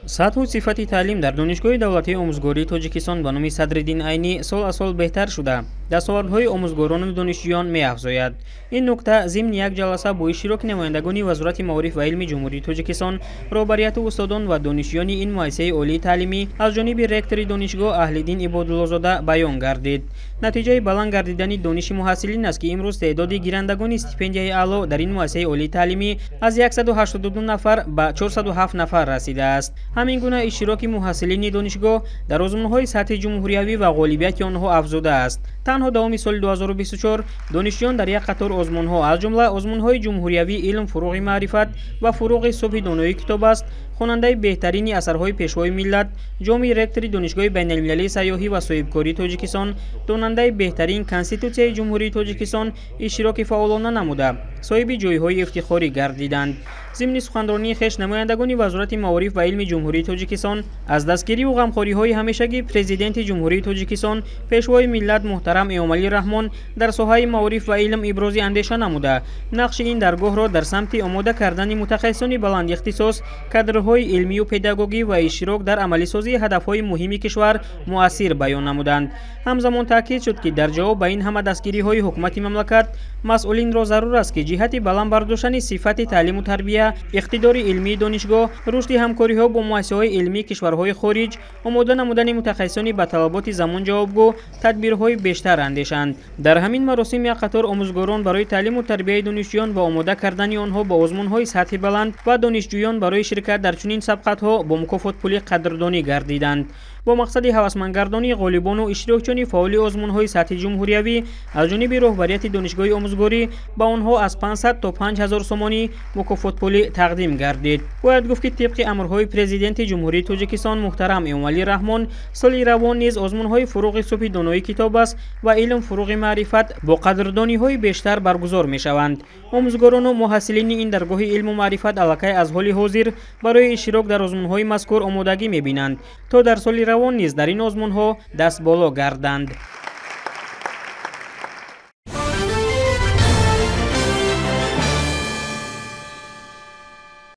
سطح و صفت تعلیم در دانشگاه دولتی آموزگاری تاجیکستان به نام صدرالدین عینی سال از سال بهتر شده. دستاوردهای آموزگاران و دانشجویان می‌افزاید. این نکته ضمن یک جلسه با اشتراک نمایندگان وزارت معارف و علم جمهوری تاجیکستان، رهبریت استادان و دانشجویان این مؤسسه عالی تعلیمی از جانب رکتور دانشگاه اهل‌دین عبادالله‌زاده بیان گردید. نتیجه بلند گردیدن دانش محصلین است که امروز تعداد گیرندگان استیپندیای اعلی در این مؤسسه عالی تعلیمی از 182 نفر به 407 نفر رسیده است. همین گونه اشتراک محصلین دانشگاه در آزمون‌های سطح جمهوریوی و غالبیت آنها افزوده است. تنها دوام سال 2024 دانشجویان در یک قطار آزمون‌ها از جمله آزمون‌های جمهوریوی علم فروغ معرفت و فروغ صبح دانایی کتاب است، خواننده بهترین اثرهای پیشوای ملت، جامی رکتور دانشگاه بین‌المللی سیاحی و صاحبکاری تاجیکستان، داننده بهترین کنستیتوسیای جمهوری تاجیکستان اشتراک فعالانه نموده صاحب جایهای افتخاری گردیدند. ضمن سخنرانی خویش نمایندگان وزارت معارف و علم جمهوری تاجیکستان از دستگیری و غمخوری‌های همیشگی پرزیدنت جمهوری تاجیکستان پیشوای ملت محترم ایامعلی رحمان در ساحه معارف و علم ابراز اندیشه نموده نقش این درگاه را در سمت آماده کردن متخصصان بلند اختصاص، کادرهای علمی و پداگوژی و اشتراک در عملی سازی هدفهای مهم کشور مؤثر بیان نمودند. همزمان تاکید شد که در جواب به این همه دستگیری‌های حکومت مملکت مسئولین را ضرور است که جهت بلند برداشتن صفت تعلیم و تربیت، اقتدار علمی دانشگاه، رشد همکاری‌ها با مؤسسه‌های علمی کشورهای خارج، آماده نمودن متخصصان به طلبات زمان جوابگو، تدبیرهای بیشتر اندیشند. در همین مراسم یک قطار آموزگاران برای تعلیم و تربیت دانشجویان و آماده کردن آنها با آزمون‌های سطح بلند و دانشجویان برای شرکت در چنین سبقت‌ها با مکافات پولی قدردانی گردیدند. با مقصد هوسمندگردانی غالبان و اشتراکچیان فعال آزمون‌های سطح جمهوریوی از جانب رهبریت دانشگاه آموزگاری به آنها از 500 تا 5000 سومانی مکافات پولی تقدیم گردید. باید گفت که طبق امرهای پرزیدنت جمهوری تاجیکستان محترم ایامعلی رحمان، سال روان نیز آزمون‌های فروغ صبح دانایی کتاب است و علم فروغ معرفت با قدردانی‌های بیشتر برگزار می‌شوند. آموزگاران و محصلین این درگاه علم و معرفت علاقه از حال حاضر برای اشتراک در آزمون‌های مذکور آمادگی می‌بینند تا در سال روان نیز در این آزمون‌ها دست بالا گردند.